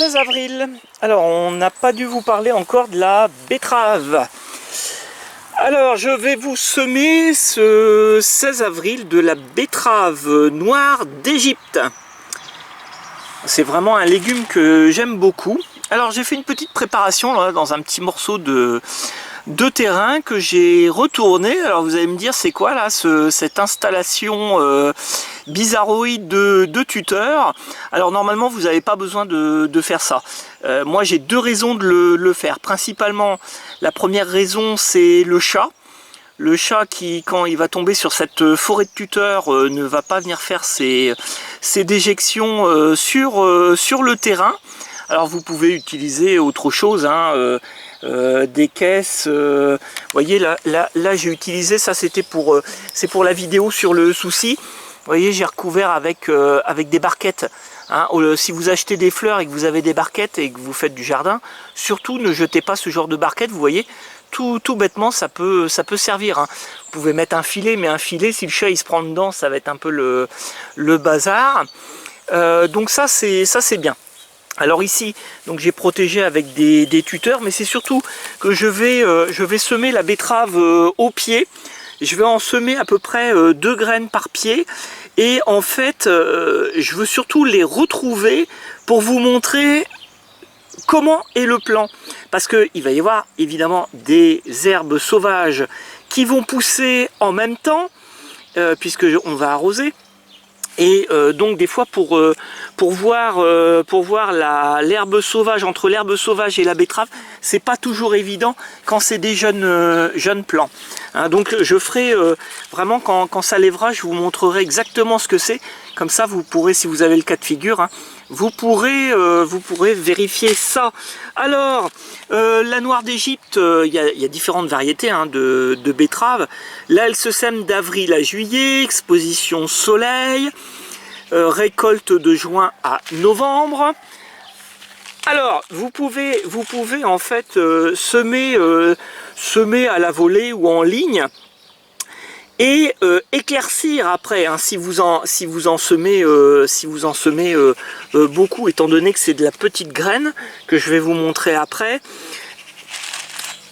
16 avril. Alors, on n'a pas dû vous parler encore de la betterave. Alors, je vais vous semer ce 16 avril de la betterave noire d'Égypte. C'est vraiment un légume que j'aime beaucoup. Alors, j'ai fait une petite préparation là, dans un petit morceau de terrain que j'ai retourné. Alors, vous allez me dire, c'est quoi là, cette installation bizarroïde de tuteur? Alors, normalement, vous n'avez pas besoin de faire ça. Moi, j'ai deux raisons de le faire. Principalement, la première raison, c'est le chat. Le chat qui, quand il va tomber sur cette forêt de tuteur, ne va pas venir faire ses déjections sur le terrain. Alors vous pouvez utiliser autre chose, hein, des caisses. Vous voyez là j'ai utilisé ça, c'est pour la vidéo sur le souci. Vous voyez, j'ai recouvert avec des barquettes. Hein. Si vous achetez des fleurs et que vous avez des barquettes et que vous faites du jardin, surtout ne jetez pas ce genre de barquettes. Vous voyez, tout bêtement, ça peut servir. Hein. Vous pouvez mettre un filet, mais un filet, si le chat il se prend dedans, ça va être un peu le bazar. Donc ça c'est bien. Alors ici, donc j'ai protégé avec des tuteurs, mais c'est surtout que je vais semer la betterave au pied. Je vais en semer à peu près 2 graines par pied. Et en fait, je veux surtout les retrouver pour vous montrer comment est le plan. Parce qu'il va y avoir évidemment des herbes sauvages qui vont pousser en même temps, puisque on va arroser. Et donc des fois pour voir l'herbe sauvage, entre l'herbe sauvage et la betterave, c'est pas toujours évident quand c'est des jeunes plants. Hein, donc je ferai vraiment quand ça lèvera, je vous montrerai exactement ce que c'est. Comme ça vous pourrez, si vous avez le cas de figure, hein, vous pourrez vérifier ça. Alors la noire d'Égypte, il y a différentes variétés hein, de betteraves. Là elle se sème d'avril à juillet, exposition soleil, récolte de juin à novembre. Alors vous pouvez en fait semer à la volée ou en ligne et éclaircir après, hein, si vous en semez beaucoup, étant donné que c'est de la petite graine que je vais vous montrer après.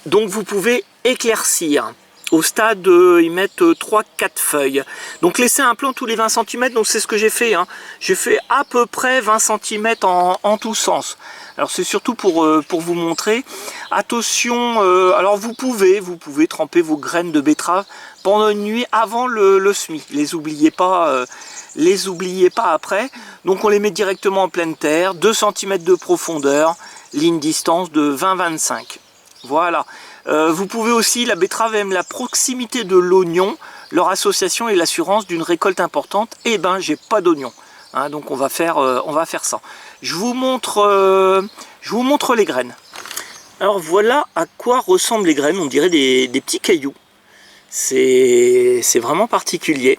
Donc vous pouvez éclaircir. Au stade, ils mettent 3-4 feuilles. Donc laissez un plant tous les 20 cm, donc c'est ce que j'ai fait. Hein. J'ai fait à peu près 20 cm en tous sens. Alors c'est surtout pour vous montrer. Attention, alors vous pouvez tremper vos graines de betterave pendant une nuit avant le semis. Les oubliez pas après. Donc on les met directement en pleine terre, 2 cm de profondeur, ligne distance de 20-25. Voilà. Vous pouvez aussi, la betterave aime la proximité de l'oignon, leur association et l'assurance d'une récolte importante. Eh ben, j'ai pas d'oignon, hein, donc on va faire ça. Je vous montre les graines. Alors voilà à quoi ressemblent les graines. On dirait des petits cailloux. C'est vraiment particulier.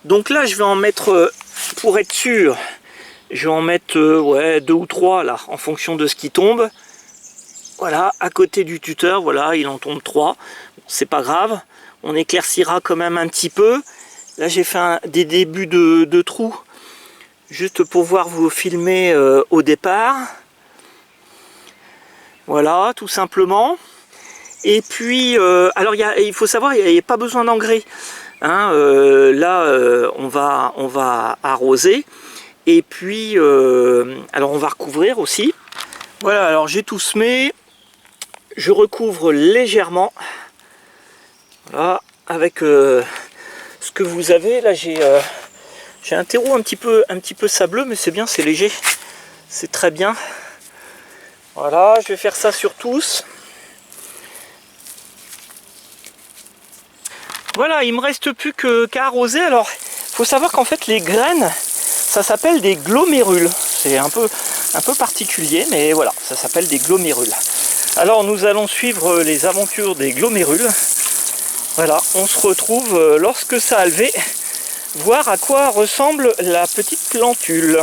Donc là, je vais en mettre, pour être sûr, je vais en mettre 2 ou 3 là, en fonction de ce qui tombe. Voilà, à côté du tuteur, voilà, il en tombe 3. C'est pas grave, on éclaircira quand même un petit peu. Là, j'ai fait des débuts de trous, juste pour pouvoir vous filmer au départ. Voilà, tout simplement. Et puis, alors il faut savoir, il n'y a pas besoin d'engrais. Hein, là, on va arroser. Et puis, alors on va recouvrir aussi. Voilà, alors j'ai tout semé. Je recouvre légèrement, voilà, avec ce que vous avez. Là, j'ai un terreau un petit peu sableux, mais c'est bien, c'est léger, c'est très bien. Voilà, je vais faire ça sur tous. Voilà, il me reste plus qu'à arroser. Alors, il faut savoir qu'en fait, les graines, ça s'appelle des glomérules. C'est un peu particulier, mais voilà, ça s'appelle des glomérules. Alors nous allons suivre les aventures des glomérules. Voilà, on se retrouve lorsque ça a levé, voir à quoi ressemble la petite plantule.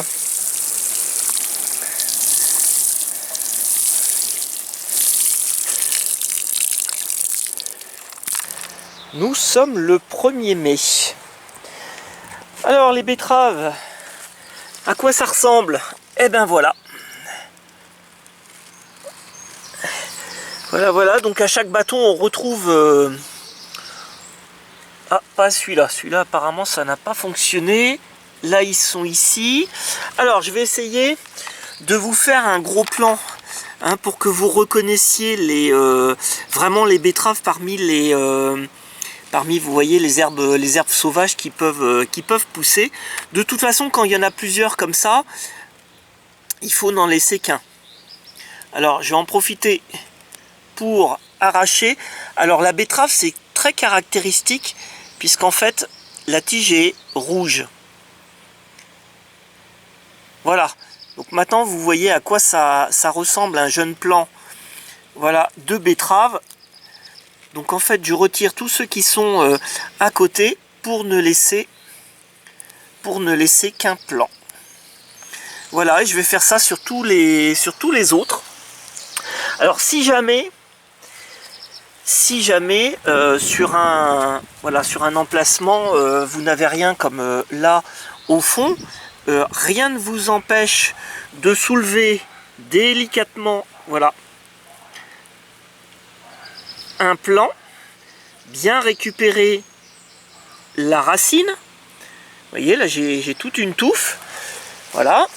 Nous sommes le 1er mai. Alors les betteraves, à quoi ça ressemble? Eh ben voilà. Voilà, voilà, donc à chaque bâton on retrouve... Ah, pas celui-là. Celui-là apparemment ça n'a pas fonctionné. Là ils sont ici. Alors je vais essayer de vous faire un gros plan hein, pour que vous reconnaissiez les, vraiment les betteraves parmi les... Parmi, vous voyez, les herbes sauvages qui peuvent pousser. De toute façon, quand il y en a plusieurs comme ça, il faut n'en laisser qu'un. Alors, je vais en profiter pour arracher. Alors, la betterave, c'est très caractéristique, puisqu'en fait, la tige est rouge. Voilà. Donc maintenant, vous voyez à quoi ça ressemble un jeune plant. Voilà, de betterave. Donc en fait, je retire tous ceux qui sont à côté pour ne laisser qu'un plant. Voilà, et je vais faire ça sur tous les autres. Alors si jamais sur un emplacement, vous n'avez rien comme là au fond, rien ne vous empêche de soulever délicatement, voilà, un plant, bien récupérer la racine. Vous voyez, là j'ai toute une touffe. Voilà.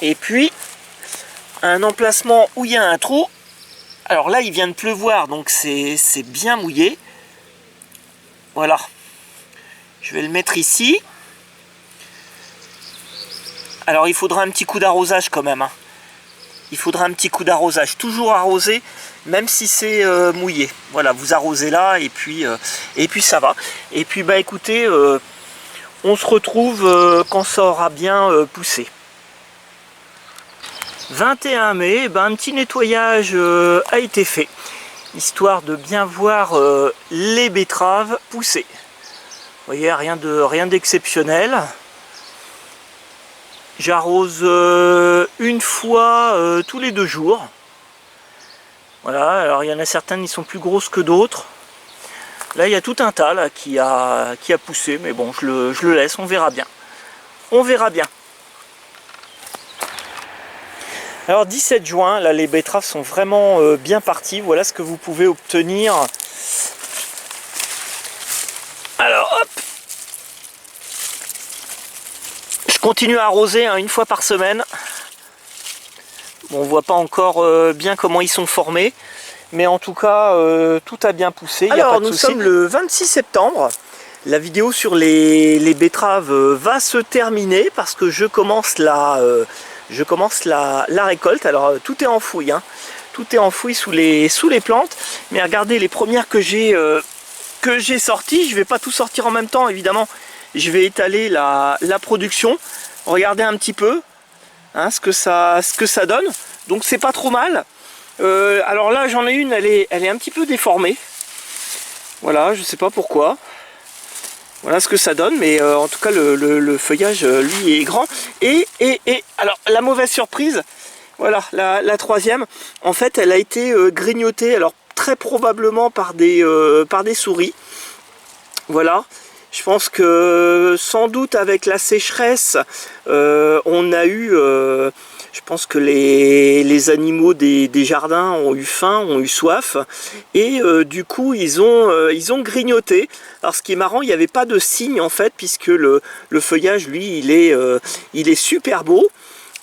Et puis, un emplacement où il y a un trou. Alors là, il vient de pleuvoir, donc c'est bien mouillé. Voilà. Je vais le mettre ici. Alors, il faudra un petit coup d'arrosage quand même. Hein. Il faudra un petit coup d'arrosage. Toujours arroser, même si c'est mouillé. Voilà, vous arrosez là et puis ça va. Et puis bah écoutez, on se retrouve quand ça aura bien poussé. 21 mai, un petit nettoyage a été fait, histoire de bien voir les betteraves pousser. Vous voyez, rien d'exceptionnel. J'arrose une fois tous les 2 jours. Voilà, alors il y en a certaines qui sont plus grosses que d'autres. Là, il y a tout un tas là, qui a poussé, mais bon, je le laisse, on verra bien. On verra bien. Alors 17 juin, là les betteraves sont vraiment bien parties. Voilà ce que vous pouvez obtenir. Alors hop, je continue à arroser hein, une fois par semaine. Bon, on voit pas encore bien comment ils sont formés, mais en tout cas tout a bien poussé. Alors nous sommes le 26 septembre. La vidéo sur les betteraves va se terminer parce que je commence la récolte. Alors tout est enfoui, hein. Tout est enfoui sous les plantes. Mais regardez les premières que j'ai sorties. Je vais pas tout sortir en même temps, évidemment. Je vais étaler la production. Regardez un petit peu hein, ce que ça donne. Donc c'est pas trop mal. Alors là j'en ai une, elle est un petit peu déformée. Voilà, je sais pas pourquoi. Voilà ce que ça donne, mais en tout cas le feuillage lui est grand. Et alors la mauvaise surprise, voilà la troisième, en fait elle a été grignotée, alors très probablement par des souris. Voilà, je pense que sans doute avec la sécheresse, on a eu, je pense que les animaux des jardins ont eu faim, ont eu soif, et du coup ils ont grignoté. Alors ce qui est marrant, il n'y avait pas de signe en fait, puisque le feuillage lui il est super beau.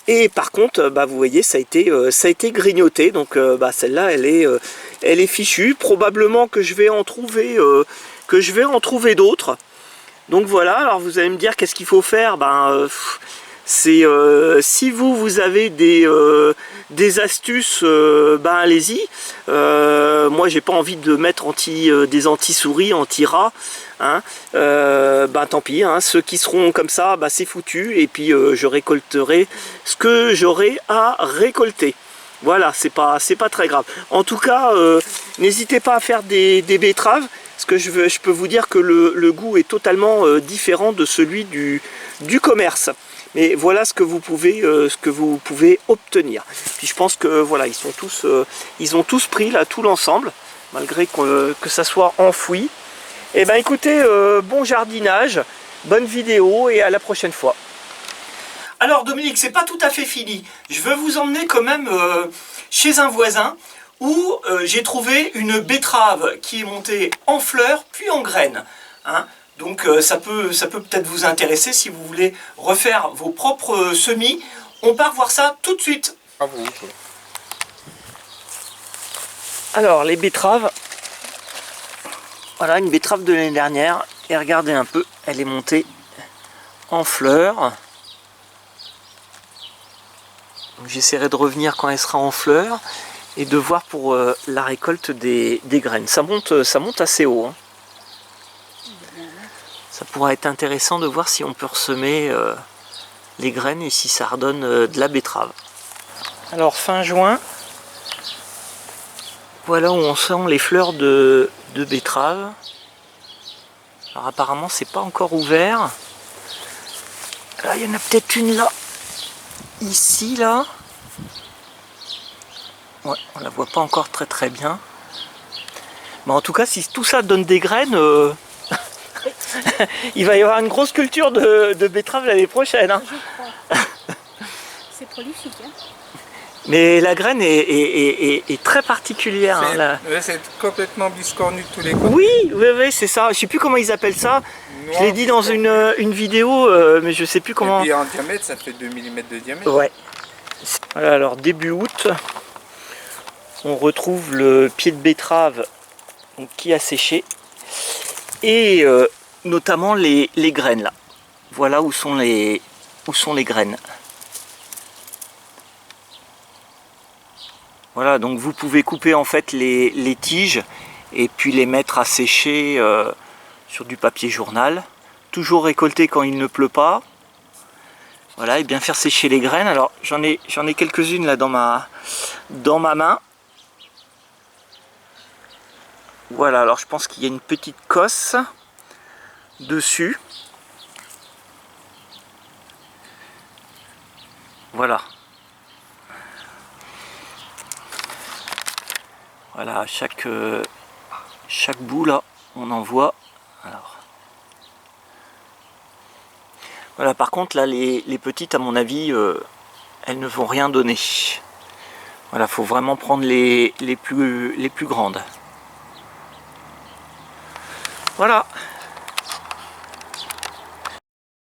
Et par contre, bah, vous voyez, ça a été grignoté. Donc celle-là, elle est fichue. Probablement que je vais en trouver d'autres. Donc voilà. Alors vous allez me dire qu'est-ce qu'il faut faire. C'est si vous avez des astuces, allez-y. Moi j'ai pas envie de mettre des anti-souris, anti-rats, hein. Tant pis, hein. Ceux qui seront comme ça, c'est foutu, et puis je récolterai ce que j'aurai à récolter. Voilà, c'est pas très grave. En tout cas, n'hésitez pas à faire des betteraves, parce que je peux vous dire que le goût est totalement différent de celui du commerce. Mais voilà ce que vous pouvez obtenir. Puis je pense que voilà, ils ont tous pris là tout l'ensemble, malgré que ça soit enfoui. Et ben écoutez, bon jardinage, bonne vidéo et à la prochaine fois. Alors Dominique, c'est pas tout à fait fini. Je veux vous emmener quand même chez un voisin où j'ai trouvé une betterave qui est montée en fleurs puis en graines. Hein. Donc ça peut peut-être vous intéresser si vous voulez refaire vos propres semis. On part voir ça tout de suite. À vous. Alors les betteraves, voilà une betterave de l'année dernière, et regardez un peu, elle est montée en fleurs. J'essaierai de revenir quand elle sera en fleurs et de voir pour la récolte des graines. Ça monte assez haut. Hein. Ça pourra être intéressant de voir si on peut ressemer les graines et si ça redonne de la betterave. Alors fin juin, voilà où on sent les fleurs de betterave. Alors apparemment c'est pas encore ouvert. Là il y en a peut-être une là. Ici là. Ouais, on la voit pas encore très bien. Mais en tout cas si tout ça donne des graines, il va y avoir une grosse culture de betterave l'année prochaine. Hein. Je crois. C'est prolifique. Hein. Mais la graine est très particulière. Hein, c'est complètement biscornu de tous les côtés. Oui, c'est ça. Je sais plus comment ils appellent ça. Noir, je l'ai dit dans une vidéo, mais je sais plus comment. Et puis en diamètre, ça fait 2 mm de diamètre. Ouais. Voilà, alors début août, on retrouve le pied de betterave donc, qui a séché. Et notamment les graines là. Voilà où sont les graines. Voilà, donc vous pouvez couper en fait les tiges et puis les mettre à sécher sur du papier journal. Toujours récolter quand il ne pleut pas. Voilà, et bien faire sécher les graines. Alors j'en ai quelques-unes là dans ma main. Voilà, alors je pense qu'il y a une petite cosse dessus. Voilà. Voilà, chaque bout là, on en voit. Alors. Voilà, par contre là, les petites, à mon avis, elles ne vont rien donner. Voilà, faut vraiment prendre les plus grandes. Voilà.